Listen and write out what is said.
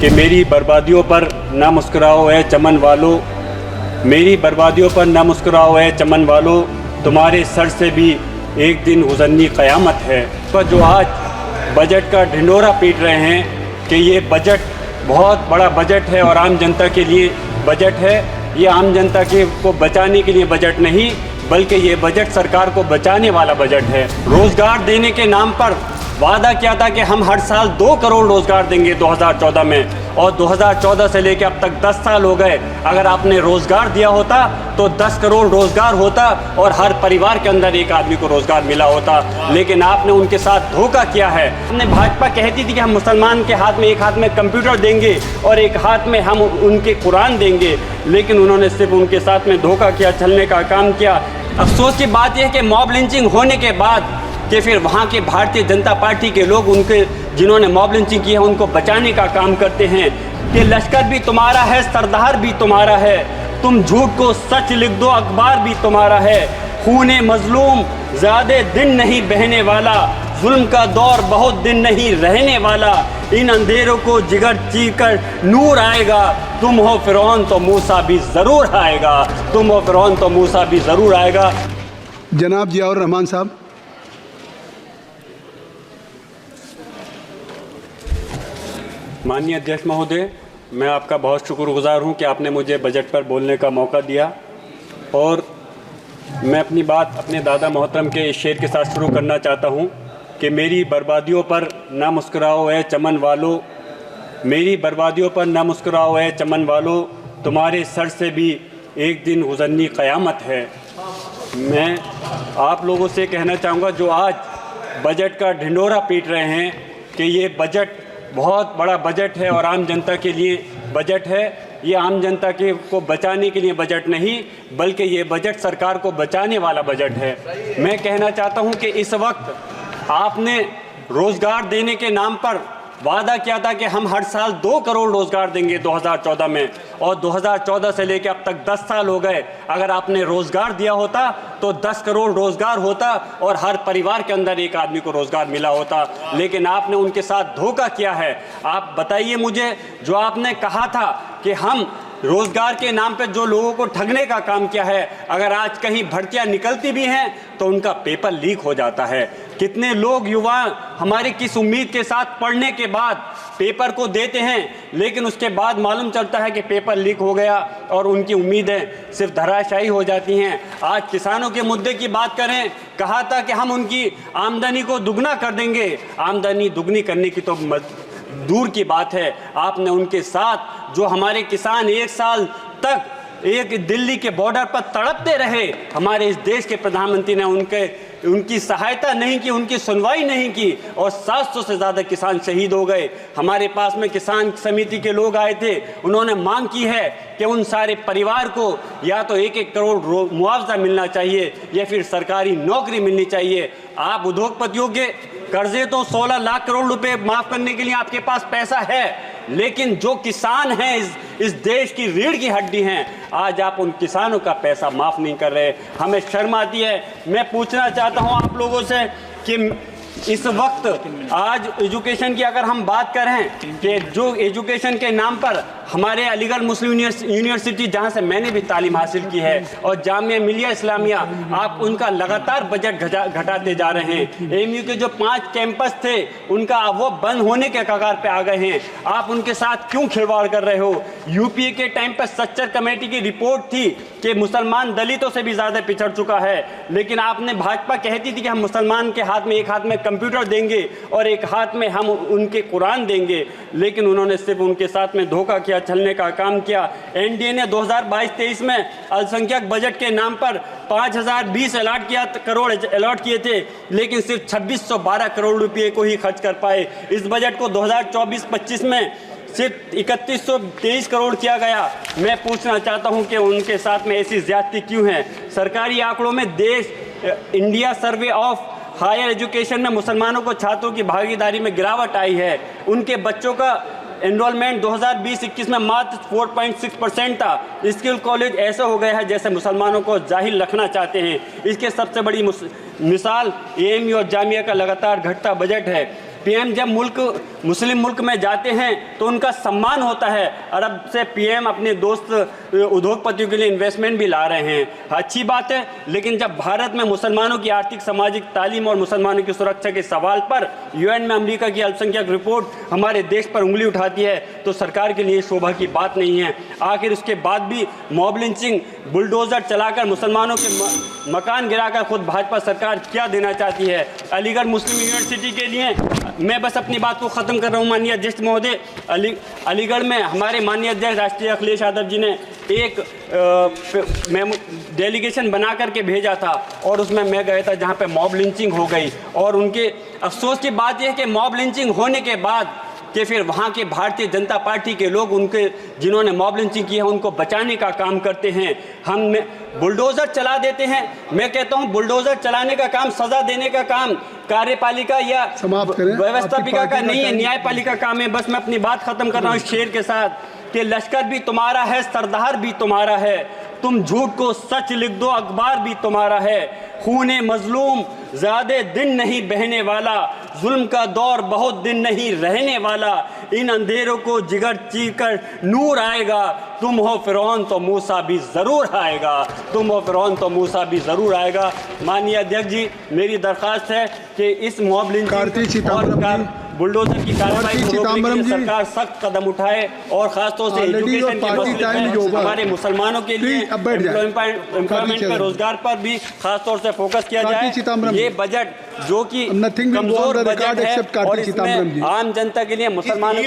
कि मेरी बर्बादियों पर ना मुस्कुराओ ऐ चमन वालों, मेरी बर्बादियों पर ना मुस्कुराओ ऐ चमन वालों, तुम्हारे सर से भी एक दिन गुज़रनी क़यामत है। पर जो आज बजट का ढिंढोरा पीट रहे हैं कि ये बजट बहुत बड़ा बजट है और आम जनता के लिए बजट है, ये आम जनता को बचाने के लिए बजट नहीं बल्कि ये बजट सरकार को बचाने वाला बजट है। रोज़गार देने के नाम पर वादा किया था कि हम हर साल 2 करोड़ रोज़गार देंगे 2014 में, और 2014 से लेकर अब तक 10 साल हो गए। अगर आपने रोज़गार दिया होता तो 10 करोड़ रोज़गार होता और हर परिवार के अंदर एक आदमी को रोज़गार मिला होता, लेकिन आपने उनके साथ धोखा किया है। हमने भाजपा कहती थी कि हम मुसलमान के हाथ में एक हाथ में कंप्यूटर देंगे और एक हाथ में हम उनके कुरान देंगे, लेकिन उन्होंने सिर्फ उनके साथ में धोखा किया, छलने का काम किया। अफसोस की बात यह है कि मॉब लिंचिंग होने के बाद कि फिर वहाँ के भारतीय जनता पार्टी के लोग उनके जिन्होंने मॉब लिंचिंग की है उनको बचाने का काम करते हैं कि लश्कर भी तुम्हारा है, सरदार भी तुम्हारा है, तुम झूठ को सच लिख दो, अखबार भी तुम्हारा है। खूने मजलूम ज़्यादा दिन नहीं बहने वाला, जुल्म का दौर बहुत दिन नहीं रहने वाला, इन अंधेरों को जिगर चीर कर नूर आएगा, तुम हो फिरौन तो मूसा भी ज़रूर आएगा, तुम हो फिरौन तो मूसा भी ज़रूर आएगा। जनाब जियाउर रहमान साहब। माननीय अध्यक्ष महोदय, मैं आपका बहुत शुक्रगुजार हूं कि आपने मुझे बजट पर बोलने का मौका दिया, और मैं अपनी बात अपने दादा मोहतरम के इस शेर के साथ शुरू करना चाहता हूं कि मेरी बर्बादियों पर ना मुस्कुराओ ऐ चमन वालों, मेरी बर्बादियों पर ना मुस्कुराओ ऐ चमन वालों, तुम्हारे सर से भी एक दिन गुज़रनी क़यामत है। मैं आप लोगों से कहना चाहूँगा जो आज बजट का ढिंढोरा पीट रहे हैं कि ये बजट बहुत बड़ा बजट है और आम जनता के लिए बजट है, ये आम जनता को बचाने के लिए बजट नहीं बल्कि ये बजट सरकार को बचाने वाला बजट है। मैं कहना चाहता हूं कि इस वक्त आपने रोज़गार देने के नाम पर वादा किया था कि हम हर साल 2 करोड़ रोज़गार देंगे 2014 में, और 2014 से लेकर अब तक 10 साल हो गए। अगर आपने रोज़गार दिया होता तो 10 करोड़ रोज़गार होता और हर परिवार के अंदर एक आदमी को रोज़गार मिला होता, लेकिन आपने उनके साथ धोखा किया है। आप बताइए मुझे, जो आपने कहा था कि हम रोज़गार के नाम पे जो लोगों को ठगने का काम किया है, अगर आज कहीं भर्तियां निकलती भी हैं तो उनका पेपर लीक हो जाता है। कितने लोग युवा हमारी किस उम्मीद के साथ पढ़ने के बाद पेपर को देते हैं, लेकिन उसके बाद मालूम चलता है कि पेपर लीक हो गया और उनकी उम्मीदें सिर्फ धराशायी हो जाती हैं। आज किसानों के मुद्दे की बात करें, कहा था कि हम उनकी आमदनी को दुगना कर देंगे, आमदनी दुगनी करने की तो दूर की बात है। आपने उनके साथ जो हमारे किसान 1 साल तक एक दिल्ली के बॉर्डर पर तड़पते रहे, हमारे इस देश के प्रधानमंत्री ने उनकी सहायता नहीं की, उनकी सुनवाई नहीं की, और 700 से ज़्यादा किसान शहीद हो गए। हमारे पास में किसान समिति के लोग आए थे, उन्होंने मांग की है कि उन सारे परिवार को या तो 1-1 करोड़ मुआवजा मिलना चाहिए या फिर सरकारी नौकरी मिलनी चाहिए। आप उद्योगपतियों के कर्जे तो 16 लाख करोड़ रुपए माफ़ करने के लिए आपके पास पैसा है, लेकिन जो किसान हैं इस देश की रीढ़ की हड्डी हैं, आज आप उन किसानों का पैसा माफ़ नहीं कर रहे। हमें शर्म आती है। मैं पूछना चाहता हूं आप लोगों से कि इस वक्त आज एजुकेशन की अगर हम बात करें कि जो एजुकेशन के नाम पर हमारे अलीगढ़ मुस्लिम यूनिवर्सिटी, जहां से मैंने भी तालीम हासिल की है, और जामिया मिलिया इस्लामिया, आप उनका लगातार बजट घटाते जा रहे हैं। एएमयू के जो 5 कैंपस थे उनका वो बंद होने के कगार पे आ गए हैं। आप उनके साथ क्यों खिलवाड़ कर रहे हो? यूपीए के टाइम पर सच्चर कमेटी की रिपोर्ट थी कि मुसलमान दलितों से भी ज़्यादा पिछड़ चुका है, लेकिन आपने भाजपा कहती थी कि हम मुसलमान के हाथ में एक हाथ में कंप्यूटर देंगे और एक हाथ में हम उनके कुरान देंगे, लेकिन उन्होंने सिर्फ उनके साथ में धोखा किया, छलने का काम किया। एनडीए ने 2022-23 में अल्पसंख्यक बजट के नाम पर 5020 करोड़ अलॉट किए थे, लेकिन सिर्फ 2612 करोड़ रुपये को ही खर्च कर पाए। इस बजट को 2024-25 में सिर्फ 3123 करोड़ किया गया। मैं पूछना चाहता हूं कि उनके साथ में ऐसी ज्यादती क्यों है? सरकारी आंकड़ों में India survey of higher education में मुसलमानों को छात्रों की भागीदारी में गिरावट आई है। उनके बच्चों का एनरोलमेंट 2020-21 में मात्र 4.6% था। स्किल कॉलेज ऐसा हो गया है जैसे मुसलमानों को जाहिल रखना चाहते हैं। इसके सबसे बड़ी मिसाल एएमयू और जामिया का लगातार घटता बजट है। पीएम जब मुस्लिम मुल्क में जाते हैं तो उनका सम्मान होता है। अरब से पीएम अपने दोस्त उद्योगपतियों के लिए इन्वेस्टमेंट भी ला रहे हैं, अच्छी बात है। लेकिन जब भारत में मुसलमानों की आर्थिक, सामाजिक, तालीम और मुसलमानों की सुरक्षा के सवाल पर यूएन में अमेरिका की अल्पसंख्यक रिपोर्ट हमारे देश पर उंगली उठाती है तो सरकार के लिए शोभा की बात नहीं है। आखिर उसके बाद भी मॉब लिंचिंग, बुलडोजर चलाकर मुसलमानों के मकान गिराकर खुद भाजपा सरकार क्या देना चाहती है? अलीगढ़ मुस्लिम यूनिवर्सिटी के लिए मैं बस अपनी बात को ख़त्म कर रहा हूँ। माननीय अध्यक्ष महोदय, अलीगढ़ में हमारे माननीय अध्यक्ष राष्ट्रीय अखिलेश यादव जी ने एक डेलीगेशन बना करके भेजा था और उसमें मैं गया था जहाँ पे मॉब लिंचिंग हो गई। और उनके अफसोस की बात यह है कि मॉब लिंचिंग होने के बाद कि फिर वहाँ के भारतीय जनता पार्टी के लोग उनके जिन्होंने मॉब लिंचिंग की है उनको बचाने का काम करते हैं। हम बुलडोज़र चला देते हैं। मैं कहता हूँ बुलडोज़र चलाने का काम, सज़ा देने का काम कार्यपालिका या व्यवस्थापिका का नहीं है, न्यायपालिका काम है। बस मैं अपनी बात ख़त्म कर रहा हूँ इस शेर के साथ कि लश्कर भी तुम्हारा है, सरदार भी तुम्हारा है, तुम झूठ को सच लिख दो, अखबार भी तुम्हारा है। खूने मजलूम ज़्यादा दिन नहीं बहने वाला, जुल्म का दौर बहुत दिन नहीं रहने वाला। इन अंधेरों को जिगर चीर कर नूर आएगा। तुम हो फिरौन तो मूसा भी ज़रूर आएगा, तुम हो फिरौन तो मूसा भी ज़रूर आएगा। माननीय अध्यक्ष जी, मेरी दरख्वास्त है कि इस मॉब लिंचिंग और बुलडोजर की कार्रवाई को रोकने के लिए सरकार सख्त कदम उठाए और खासतौर से एजुकेशन के मसले पर, हमारे मुसलमानों के लिए एम्प्लॉयमेंट पर, रोजगार पर भी खासतौर से फोकस किया जाए। ये बजट जो कि कमजोर बजट है और इसमें आम जनता के लिए मुसलमानों